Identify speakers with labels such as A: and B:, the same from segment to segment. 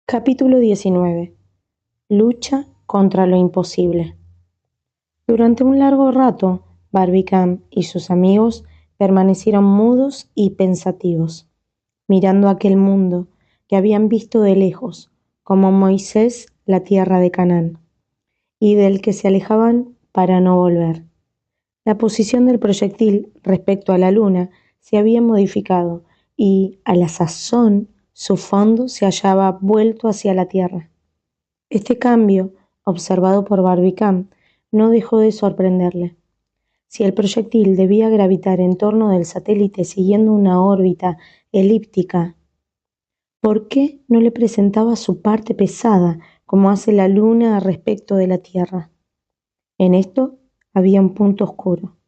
A: Capítulo 19. Lucha contra lo imposible. Durante un largo rato, Barbicane y sus amigos permanecieron mudos y pensativos, mirando aquel mundo que habían visto de lejos, como Moisés la tierra de Canaán, y del que se alejaban para no volver. La posición del proyectil respecto a la luna se había modificado y, a la sazón, su fondo se hallaba vuelto hacia la Tierra. Este cambio, observado por Barbicane, no dejó de sorprenderle. Si el proyectil debía gravitar en torno del satélite siguiendo una órbita elíptica, ¿por qué no le presentaba su parte pesada como hace la luna respecto de la Tierra? En esto había un punto oscuro.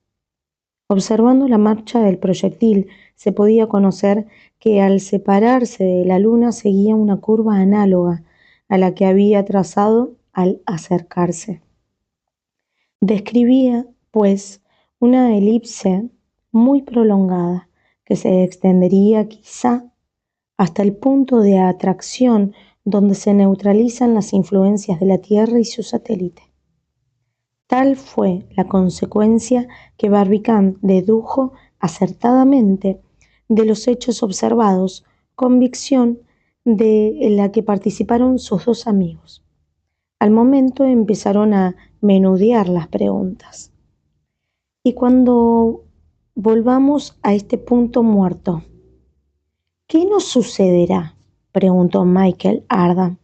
A: Observando la marcha del proyectil, se podía conocer que al separarse de la luna seguía una curva análoga a la que había trazado al acercarse. Describía, pues, una elipse muy prolongada que se extendería quizá hasta el punto de atracción donde se neutralizan las influencias de la Tierra y su satélite. Tal fue la consecuencia que Barbicane dedujo acertadamente de los hechos observados, convicción de la que participaron sus dos amigos. Al momento empezaron a menudear las preguntas. Y cuando volvamos a este punto muerto, ¿qué nos sucederá?, preguntó Michel Ardan.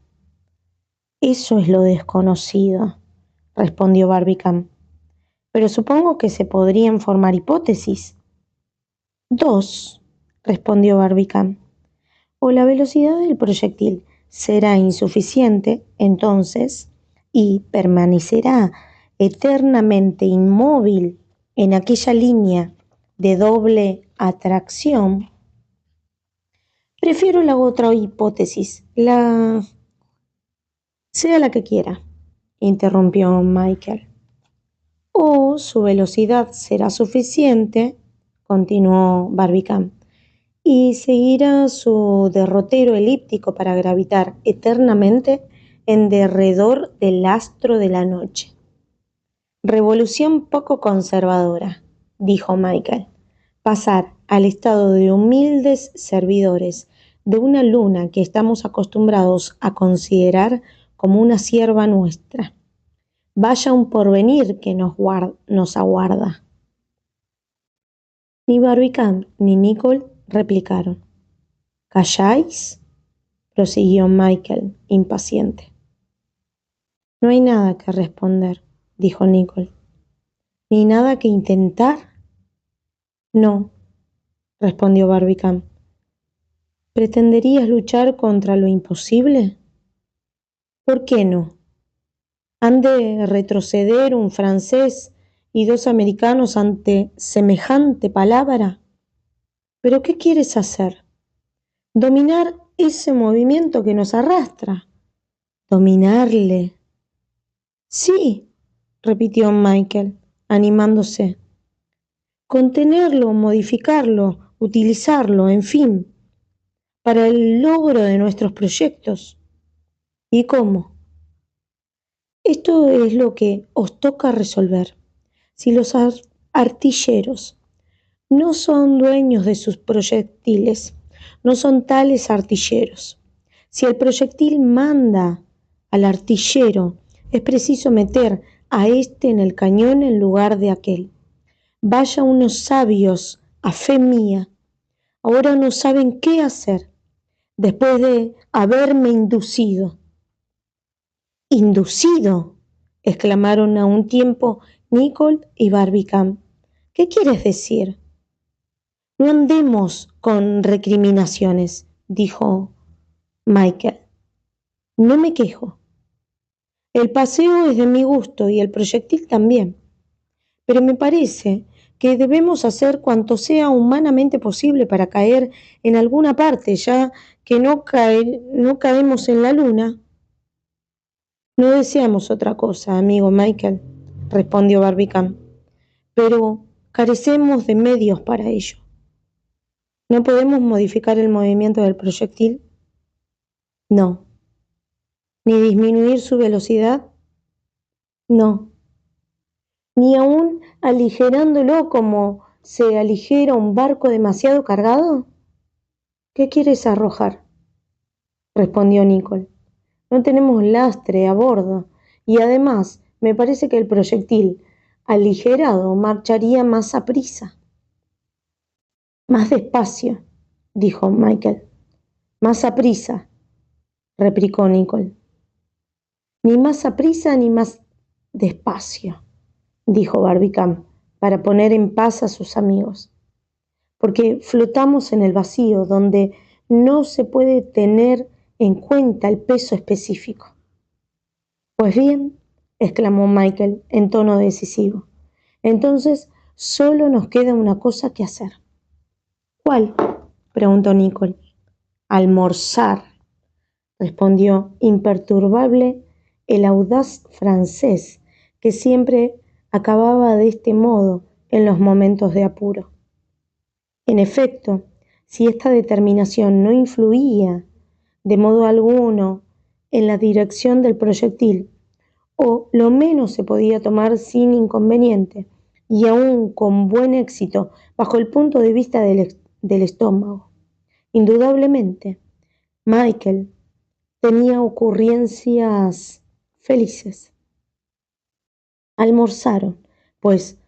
A: Eso es lo desconocido, respondió Barbicane. Pero supongo que se podrían formar hipótesis. Dos, respondió Barbicane. O la velocidad del proyectil será insuficiente, entonces, y permanecerá eternamente inmóvil en aquella línea de doble atracción. Prefiero la otra hipótesis, sea la que quiera, interrumpió Michel. O su velocidad será suficiente, continuó Barbicane, y seguirá su derrotero elíptico para gravitar eternamente en derredor del astro de la noche. Revolución poco conservadora, dijo Michel. Pasar al estado de humildes servidores de una luna que estamos acostumbrados a considerar como una sierva nuestra. Vaya un porvenir que nos aguarda. Ni Barbicane ni Nicholl replicaron. ¿Calláis?, prosiguió Michel, impaciente. No hay nada que responder, dijo Nicholl. ¿Ni nada que intentar? No, respondió Barbicane. ¿Pretenderías luchar contra lo imposible? ¿Por qué no? ¿Han de retroceder un francés y dos americanos ante semejante palabra? ¿Pero qué quieres hacer? Dominar ese movimiento que nos arrastra. Dominarle. Sí, repitió Michel, animándose. Contenerlo, modificarlo, utilizarlo, en fin, para el logro de nuestros proyectos. ¿Y cómo? Esto es lo que os toca resolver. Si los artilleros no son dueños de sus proyectiles, no son tales artilleros. Si el proyectil manda al artillero, es preciso meter a éste en el cañón en lugar de aquel. Vaya unos sabios, a fe mía, ahora no saben qué hacer, después de haberme inducido. ¿Inducido?, exclamaron a un tiempo Nicholl y Barbicane. ¿Qué quieres decir? No andemos con recriminaciones, dijo Michel. No me quejo. El paseo es de mi gusto y el proyectil también. Pero me parece que debemos hacer cuanto sea humanamente posible para caer en alguna parte, ya que no caemos en la luna. No deseamos otra cosa, amigo Michel, respondió Barbicane, pero carecemos de medios para ello. ¿No podemos modificar el movimiento del proyectil? No, ¿Ni disminuir su velocidad? No, ni aún aligerándolo como se aligera un barco demasiado cargado. ¿Qué quieres arrojar?, respondió Nicole. No tenemos lastre a bordo y además me parece que el proyectil aligerado marcharía más aprisa. Más despacio, dijo Michael. Más aprisa, replicó Nicole. Ni más aprisa ni más despacio, dijo Barbicane, para poner en paz a sus amigos. Porque flotamos en el vacío, donde no se puede tener en cuenta el peso específico. Pues bien, exclamó Michael en tono decisivo, entonces solo nos queda una cosa que hacer. ¿Cuál?, preguntó Nicole. Almorzar, respondió imperturbable el audaz francés, que siempre acababa de este modo en los momentos de apuro. En efecto, si esta determinación no influía de modo alguno en la dirección del proyectil, o lo menos se podía tomar sin inconveniente, y aún con buen éxito bajo el punto de vista del estómago. Indudablemente, Michael tenía ocurrencias felices. Almorzaron, pues,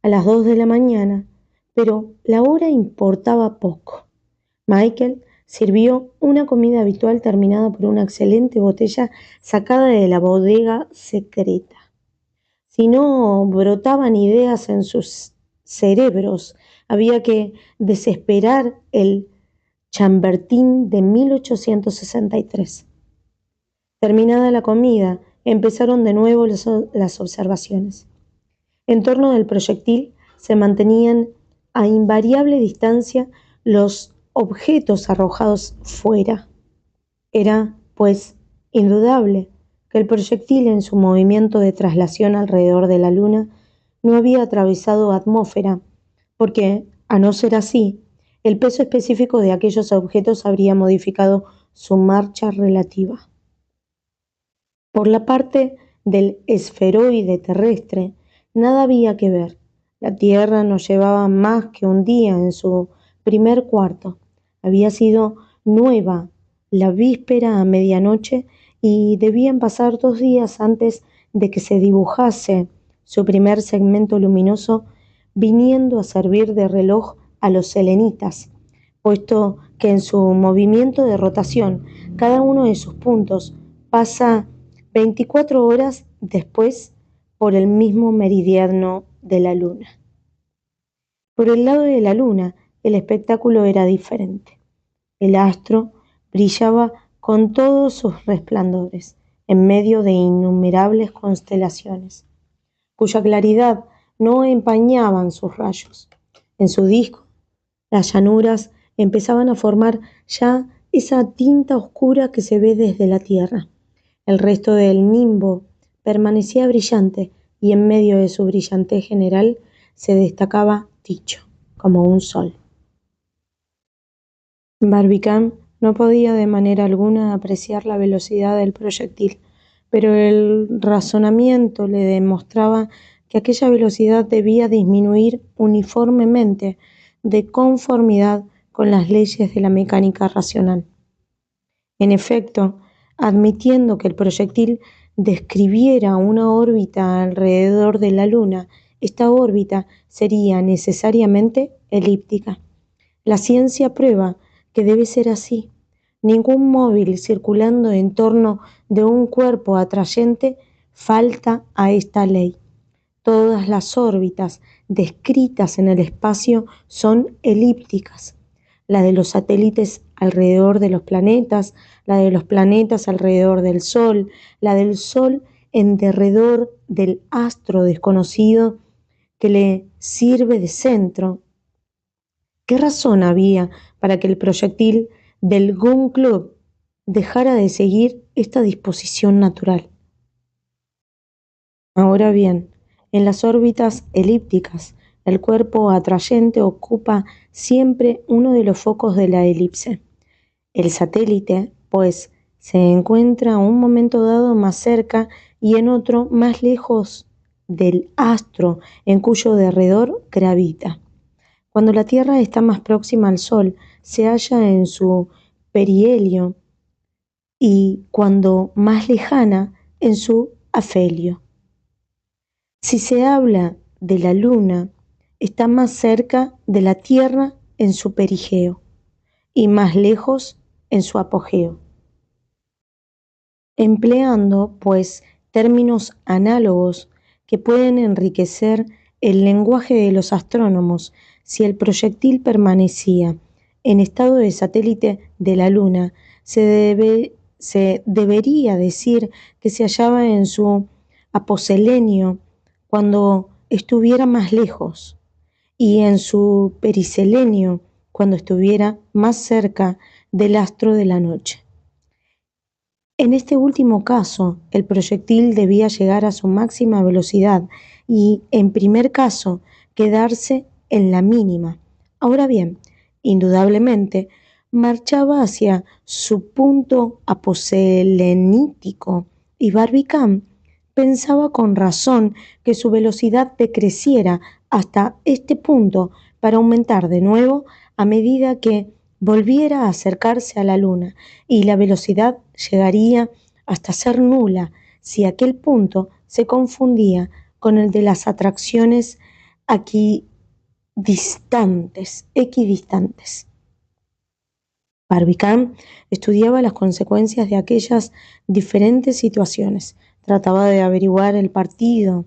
A: a las 2 de la mañana, pero la hora importaba poco. Michael sirvió una comida habitual terminada por una excelente botella sacada de la bodega secreta. Si no brotaban ideas en sus cerebros, había que desesperar el Chambertin de 1863. Terminada la comida, empezaron de nuevo las observaciones. En torno del proyectil se mantenían a invariable distancia los objetos arrojados fuera. Era, pues, indudable que el proyectil en su movimiento de traslación alrededor de la Luna no había atravesado atmósfera, porque, a no ser así, el peso específico de aquellos objetos habría modificado su marcha relativa. Por la parte del esferoide terrestre, nada había que ver. La Tierra no llevaba más que un día en su primer cuarto. Había sido nueva la víspera a medianoche y debían pasar 2 días antes de que se dibujase su primer segmento luminoso, viniendo a servir de reloj a los selenitas, puesto que en su movimiento de rotación cada uno de sus puntos pasa 24 horas después por el mismo meridiano de la Luna. Por el lado de la Luna, el espectáculo era diferente. El astro brillaba con todos sus resplandores, en medio de innumerables constelaciones, cuya claridad no empañaban sus rayos. En su disco, las llanuras empezaban a formar ya esa tinta oscura que se ve desde la Tierra. El resto del nimbo permanecía brillante y en medio de su brillantez general se destacaba Tycho como un sol. Barbicane no podía de manera alguna apreciar la velocidad del proyectil, pero el razonamiento le demostraba que aquella velocidad debía disminuir uniformemente de conformidad con las leyes de la mecánica racional. En efecto, admitiendo que el proyectil describiera una órbita alrededor de la Luna, esta órbita sería necesariamente elíptica. La ciencia prueba que debe ser así. Ningún móvil circulando en torno de un cuerpo atrayente falta a esta ley. Todas las órbitas descritas en el espacio son elípticas. La de los satélites alrededor de los planetas, la de los planetas alrededor del Sol, la del Sol en derredor del astro desconocido que le sirve de centro. ¿Qué razón había para que el proyectil del Gun Club dejara de seguir esta disposición natural? Ahora bien, en las órbitas elípticas, el cuerpo atrayente ocupa siempre uno de los focos de la elipse. El satélite, pues, se encuentra a un momento dado más cerca y en otro más lejos del astro en cuyo derredor gravita. Cuando la Tierra está más próxima al Sol, se halla en su perihelio y cuando más lejana, en su afelio. Si se habla de la Luna, está más cerca de la Tierra en su perigeo y más lejos en su apogeo. Empleando, pues, términos análogos que pueden enriquecer el lenguaje de los astrónomos, si el proyectil permanecía en estado de satélite de la Luna, se debería decir que se hallaba en su aposelenio cuando estuviera más lejos y en su periselenio cuando estuviera más cerca del astro de la noche. En este último caso, el proyectil debía llegar a su máxima velocidad y, en primer caso, quedarse en la mínima. Ahora bien, indudablemente, marchaba hacia su punto aposelenítico y Barbicane pensaba con razón que su velocidad decreciera hasta este punto para aumentar de nuevo a medida que volviera a acercarse a la Luna y la velocidad llegaría hasta ser nula si aquel punto se confundía con el de las atracciones equidistantes. Barbicane estudiaba las consecuencias de aquellas diferentes situaciones, trataba de averiguar el partido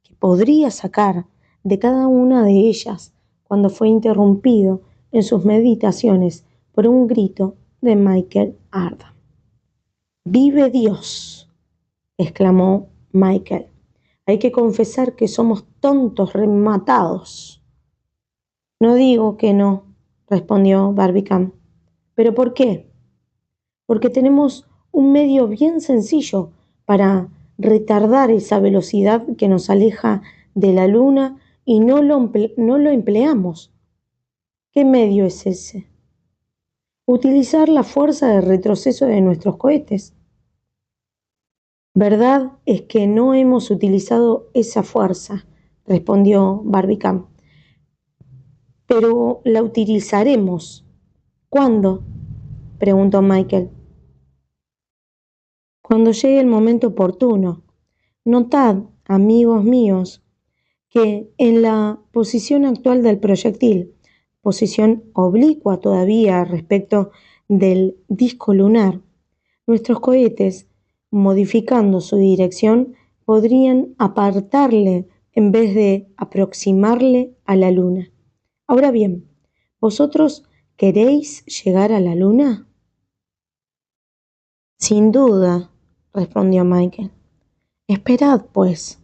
A: que podría sacar de cada una de ellas cuando fue interrumpido en sus meditaciones por un grito de Michael Ardan. ¡Vive Dios!, exclamó Michael. Hay que confesar que somos tontos rematados. No digo que no, respondió Barbicane. ¿Pero por qué? Porque tenemos un medio bien sencillo para retardar esa velocidad que nos aleja de la Luna y no lo empleamos. ¿Qué medio es ese? Utilizar la fuerza de retroceso de nuestros cohetes. Verdad es que no hemos utilizado esa fuerza, respondió Barbicane, pero la utilizaremos. ¿Cuándo?, preguntó Michael. Cuando llegue el momento oportuno. Notad, amigos míos, que en la posición actual del proyectil, posición oblicua todavía respecto del disco lunar, nuestros cohetes, modificando su dirección, podrían apartarle en vez de aproximarle a la Luna. Ahora bien, ¿vosotros queréis llegar a la Luna? Sin duda, respondió Michael. Esperad, pues.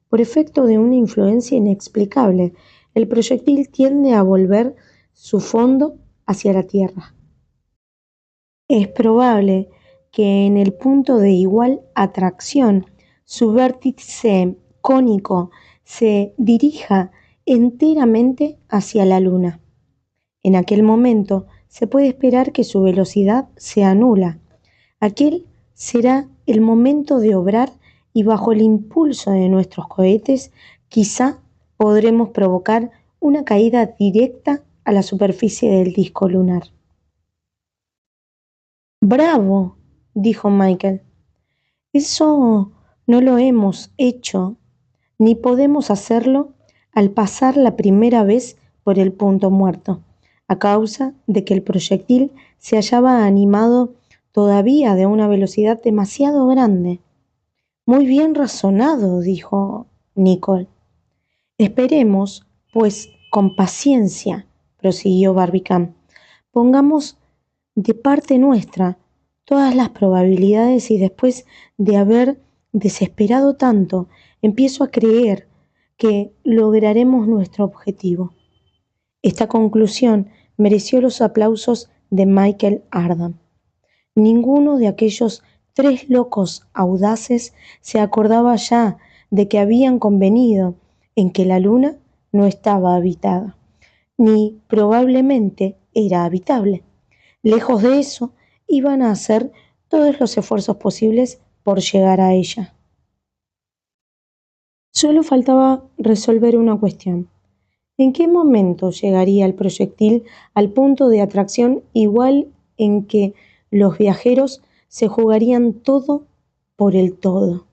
A: Por efecto de una influencia inexplicable, el proyectil tiende a volver su fondo hacia la Tierra. Es probable que en el punto de igual atracción su vértice cónico se dirija enteramente hacia la Luna. En aquel momento se puede esperar que su velocidad sea nula. Aquel será el momento de obrar y bajo el impulso de nuestros cohetes quizá podremos provocar una caída directa a la superficie del disco lunar. ¡Bravo!, dijo Michael. Eso no lo hemos hecho, ni podemos hacerlo al pasar la primera vez por el punto muerto, a causa de que el proyectil se hallaba animado todavía de una velocidad demasiado grande. Muy bien razonado, dijo Nicholl. Esperemos, pues, con paciencia, prosiguió Barbicane. Pongamos de parte nuestra todas las probabilidades y después de haber desesperado tanto, empiezo a creer que lograremos nuestro objetivo. Esta conclusión mereció los aplausos de Michael Ardan. Ninguno de aquellos tres locos audaces se acordaba ya de que habían convenido en que la Luna no estaba habitada, ni probablemente era habitable. Lejos de eso, iban a hacer todos los esfuerzos posibles por llegar a ella. Solo faltaba resolver una cuestión. ¿En qué momento llegaría el proyectil al punto de atracción igual en que los viajeros se jugarían todo por el todo?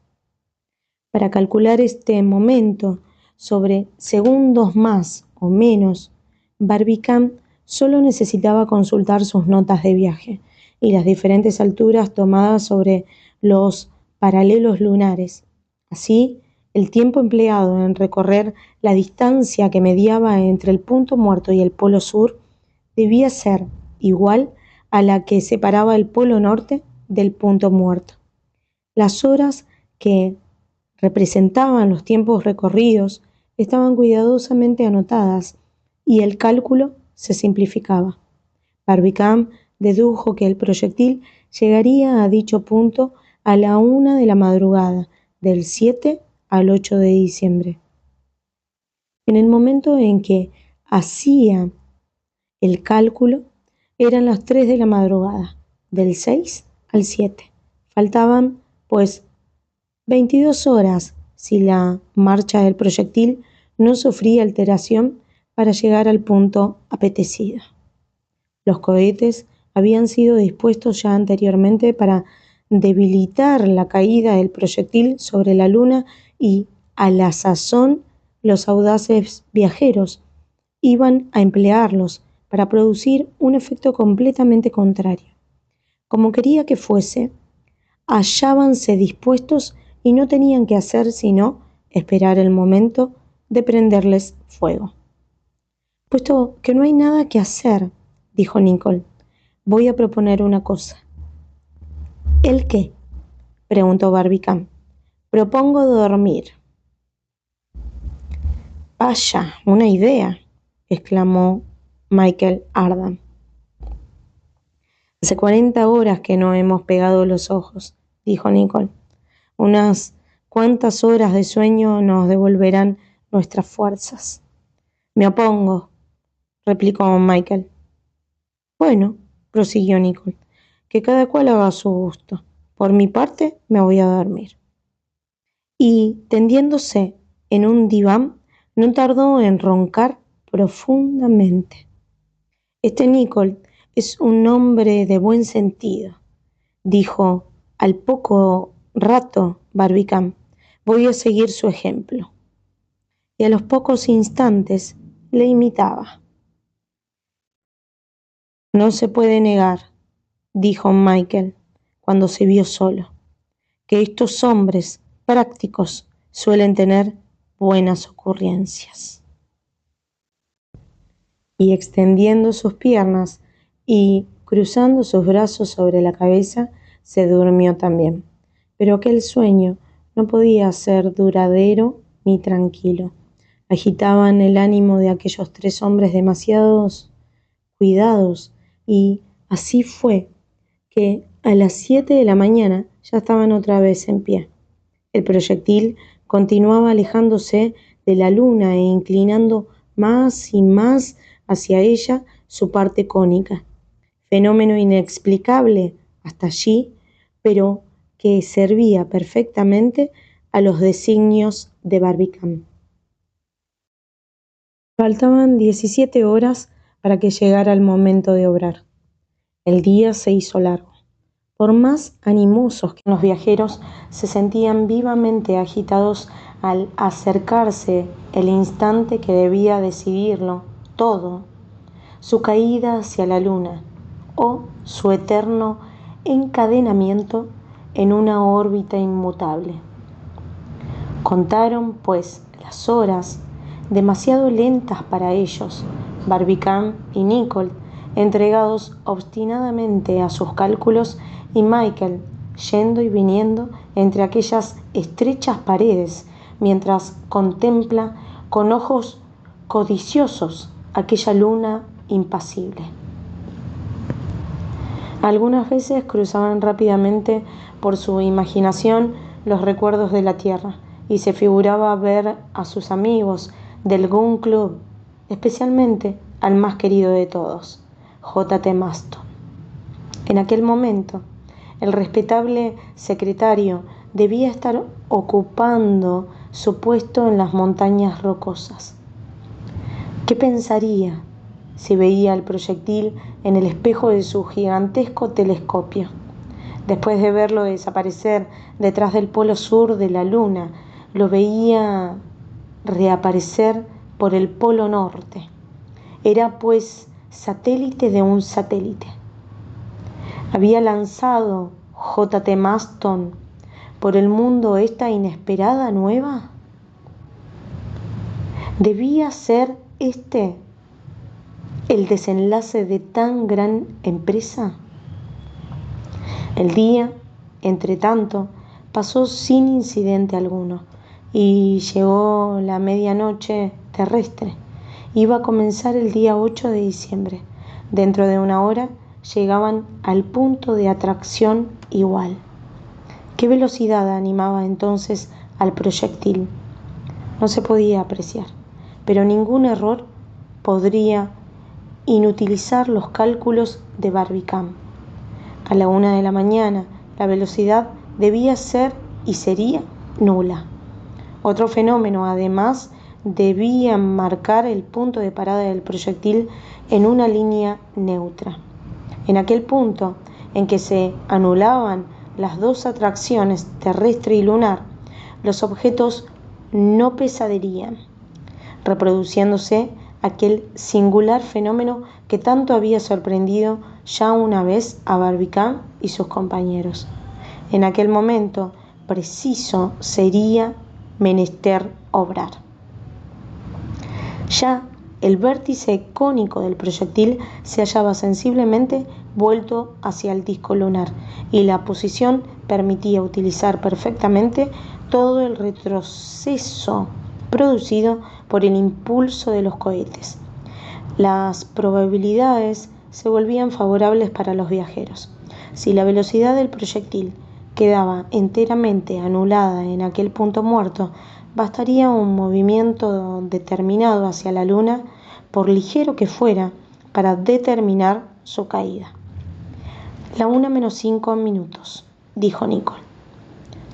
A: Para calcular este momento sobre segundos más o menos, Barbicane solo necesitaba consultar sus notas de viaje y las diferentes alturas tomadas sobre los paralelos lunares. Así, el tiempo empleado en recorrer la distancia que mediaba entre el punto muerto y el polo sur debía ser igual a la que separaba el polo norte del punto muerto. Las horas que representaban los tiempos recorridos estaban cuidadosamente anotadas y el cálculo se simplificaba. Barbicane dedujo que el proyectil llegaría a dicho punto a la 1 de la madrugada del 7 al 8 de diciembre. En el momento en que hacía el cálculo, eran las 3 de la madrugada, del 6 al 7. Faltaban, pues, 22 horas si la marcha del proyectil no sufría alteración para llegar al punto apetecido. Los cohetes habían sido dispuestos ya anteriormente para debilitar la caída del proyectil sobre la Luna y, a la sazón, los audaces viajeros iban a emplearlos para producir un efecto completamente contrario. Como quería que fuese, hallábanse dispuestos y no tenían que hacer sino esperar el momento de prenderles fuego. Puesto que no hay nada que hacer, dijo Nicholl, voy a proponer una cosa. ¿El qué?, preguntó Barbicane. Propongo dormir. Vaya, una idea, exclamó Michel Ardan. Hace 40 horas que no hemos pegado los ojos, dijo Nicholl. Unas cuantas horas de sueño nos devolverán nuestras fuerzas. Me opongo, replicó Michel. Bueno, prosiguió Nicholl, que cada cual haga a su gusto. Por mi parte, me voy a dormir. Y, tendiéndose en un diván, no tardó en roncar profundamente. Este Nicholl es un hombre de buen sentido, dijo al poco rato Barbicane. Voy a seguir su ejemplo. Y a los pocos instantes le imitaba. No se puede negar, dijo Michel cuando se vio solo, que estos hombres prácticos suelen tener buenas ocurrencias. Y extendiendo sus piernas y cruzando sus brazos sobre la cabeza, se durmió también. Pero aquel sueño no podía ser duradero ni tranquilo. Agitaban el ánimo de aquellos 3 hombres demasiados cuidados, y así fue que a las 7 de la mañana ya estaban otra vez en pie. El proyectil continuaba alejándose de la Luna e inclinando más y más hacia ella su parte cónica, fenómeno inexplicable hasta allí, pero que servía perfectamente a los designios de Barbicane. Faltaban 17 horas para que llegara el momento de obrar. El día se hizo largo. Por más animosos que los viajeros se sentían vivamente agitados al acercarse el instante que debía decidirlo todo, su caída hacia la luna o su eterno encadenamiento en una órbita inmutable. Contaron, pues, las horas, demasiado lentas para ellos, Barbicane y Nicholl, entregados obstinadamente a sus cálculos, y Michel, yendo y viniendo entre aquellas estrechas paredes, mientras contempla con ojos codiciosos aquella luna impasible. Algunas veces cruzaban rápidamente por su imaginación los recuerdos de la tierra, y se figuraba ver a sus amigos del Gun Club, especialmente al más querido de todos, J. T. Maston. En aquel momento, El respetable secretario debía estar ocupando su puesto en las montañas rocosas. ¿Qué pensaría si veía el proyectil en el espejo de su gigantesco telescopio? Después de verlo desaparecer detrás del polo sur de la luna, lo veía reaparecer por el polo norte. Era pues satélite de un satélite. Había lanzado J.T. Maston por el mundo esta inesperada nueva. ¿Debía ser este el desenlace de tan gran empresa? El día, entre tanto, pasó sin incidente alguno y llegó la medianoche terrestre. Iba a comenzar el día 8 de diciembre. Dentro de una hora llegaban al punto de atracción igual. ¿Qué velocidad animaba entonces al proyectil? No se podía apreciar, pero ningún error podría inutilizar los cálculos de Barbicane. A la 1 de la mañana, la velocidad debía ser y sería nula. Otro fenómeno, además, debía marcar el punto de parada del proyectil en una línea neutra. En aquel punto en que se anulaban las dos atracciones terrestre y lunar, los objetos no pesaderían, reproduciéndose aquel singular fenómeno que tanto había sorprendido ya una vez a Barbicane y sus compañeros. En aquel momento preciso sería menester obrar. Ya el vértice cónico del proyectil se hallaba sensiblemente vuelto hacia el disco lunar y la posición permitía utilizar perfectamente todo el retroceso producido por el impulso de los cohetes. Las probabilidades se volvían favorables para los viajeros. Si la velocidad del proyectil quedaba enteramente anulada en aquel punto muerto, bastaría un movimiento determinado hacia la luna, por ligero que fuera, para determinar su caída. La 1 menos 5 minutos, dijo Nicole.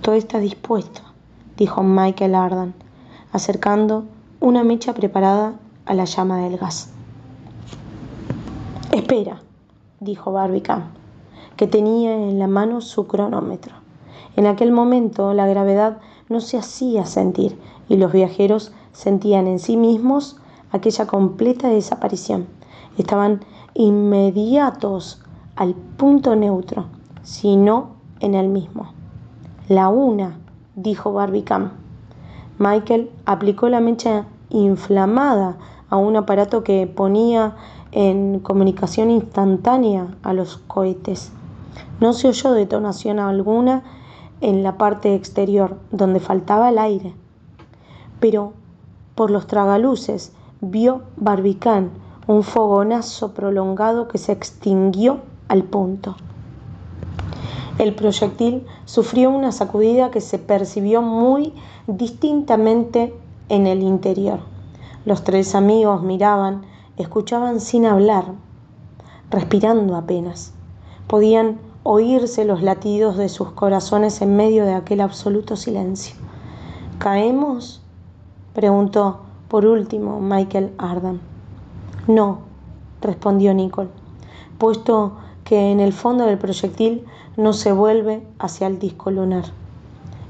A: Todo está dispuesto, dijo Michael Ardan, acercando una mecha preparada a la llama del gas. Espera, dijo Barbicane, que tenía en la mano su cronómetro. En aquel momento la gravedad no se hacía sentir y los viajeros sentían en sí mismos aquella completa desaparición. Estaban inmediatos al punto neutro, si no en el mismo. La 1, dijo Barbicane. Michael aplicó la mecha inflamada a un aparato que ponía en comunicación instantánea a los cohetes. No se oyó detonación alguna en la parte exterior, donde faltaba el aire. Pero por los tragaluces vio Barbicane un fogonazo prolongado que se extinguió al punto. El proyectil sufrió una sacudida que se percibió muy distintamente en el interior. Los tres amigos miraban, escuchaban sin hablar, respirando apenas. Podían oírse los latidos de sus corazones en medio de aquel absoluto silencio. ¿Caemos?, preguntó por último Michael Ardan. No, respondió Nicole, puesto que en el fondo del proyectil no se vuelve hacia el disco lunar.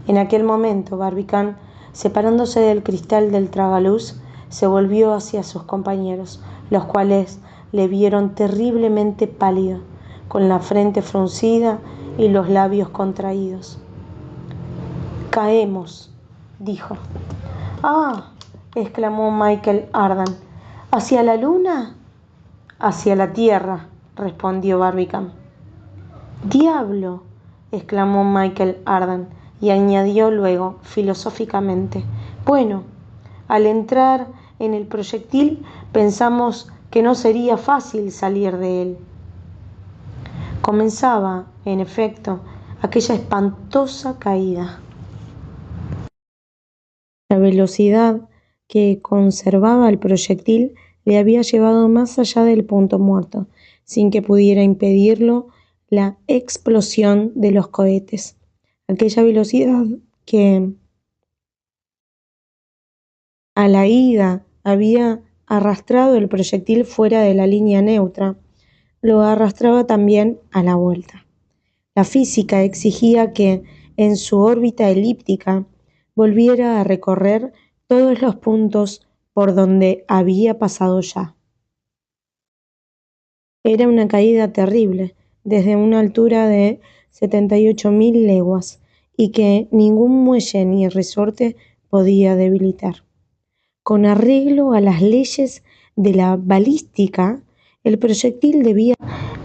A: En aquel momento, Barbicane, separándose del cristal del tragaluz, se volvió hacia sus compañeros, los cuales le vieron terriblemente pálido, con la frente fruncida y los labios contraídos. Caemos, dijo. ¡Ah!, exclamó Michael Ardan. ¿Hacia la luna? Hacia la tierra, respondió Barbicane. ¡Diablo!, exclamó Michael Ardan, y añadió luego, filosóficamente, bueno, al entrar en el proyectil pensamos que no sería fácil salir de él. Comenzaba, en efecto, aquella espantosa caída. La velocidad que conservaba el proyectil le había llevado más allá del punto muerto, sin que pudiera impedirlo la explosión de los cohetes, aquella velocidad que a la ida había arrastrado el proyectil fuera de la línea neutra, lo arrastraba también a la vuelta. La física exigía que, en su órbita elíptica, volviera a recorrer todos los puntos por donde había pasado ya. Era una caída terrible, desde una altura de 78.000 leguas, y que ningún muelle ni resorte podía debilitar. Con arreglo a las leyes de la balística, el proyectil debía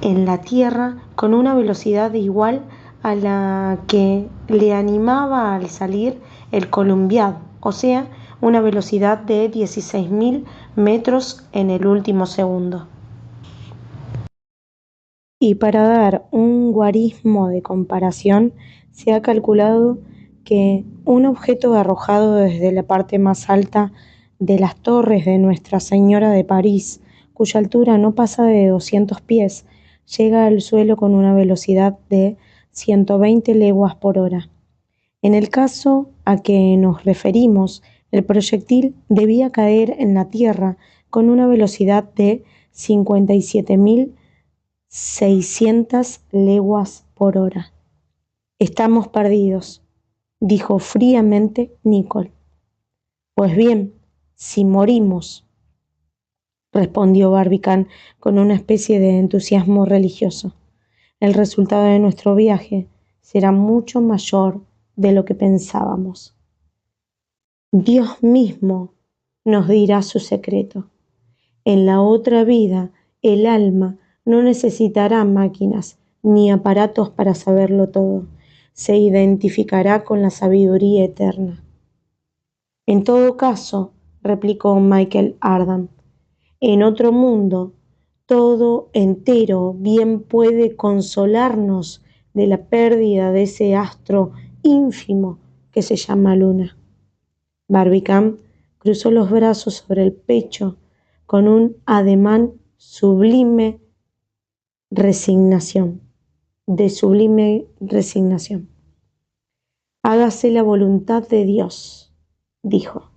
A: en la Tierra con una velocidad igual a la que le animaba al salir el Columbiad, o sea, una velocidad de 16.000 metros en el último segundo. Y para dar un guarismo de comparación, se ha calculado que un objeto arrojado desde la parte más alta de las torres de Nuestra Señora de París, cuya altura no pasa de 200 pies, llega al suelo con una velocidad de 120 leguas por hora. En el caso a que nos referimos, el proyectil debía caer en la Tierra con una velocidad de 57.600 leguas por hora. Estamos perdidos, dijo fríamente Nicole. Pues bien, si morimos, respondió Barbicane con una especie de entusiasmo religioso, el resultado de nuestro viaje será mucho mayor de lo que pensábamos. Dios mismo nos dirá su secreto. En la otra vida, el alma no necesitará máquinas ni aparatos para saberlo todo. Se identificará con la sabiduría eterna. En todo caso, replicó Michel Ardan, en otro mundo, todo entero bien puede consolarnos de la pérdida de ese astro ínfimo que se llama luna. Barbicane cruzó los brazos sobre el pecho con un ademán de sublime resignación. Hágase la voluntad de Dios, dijo.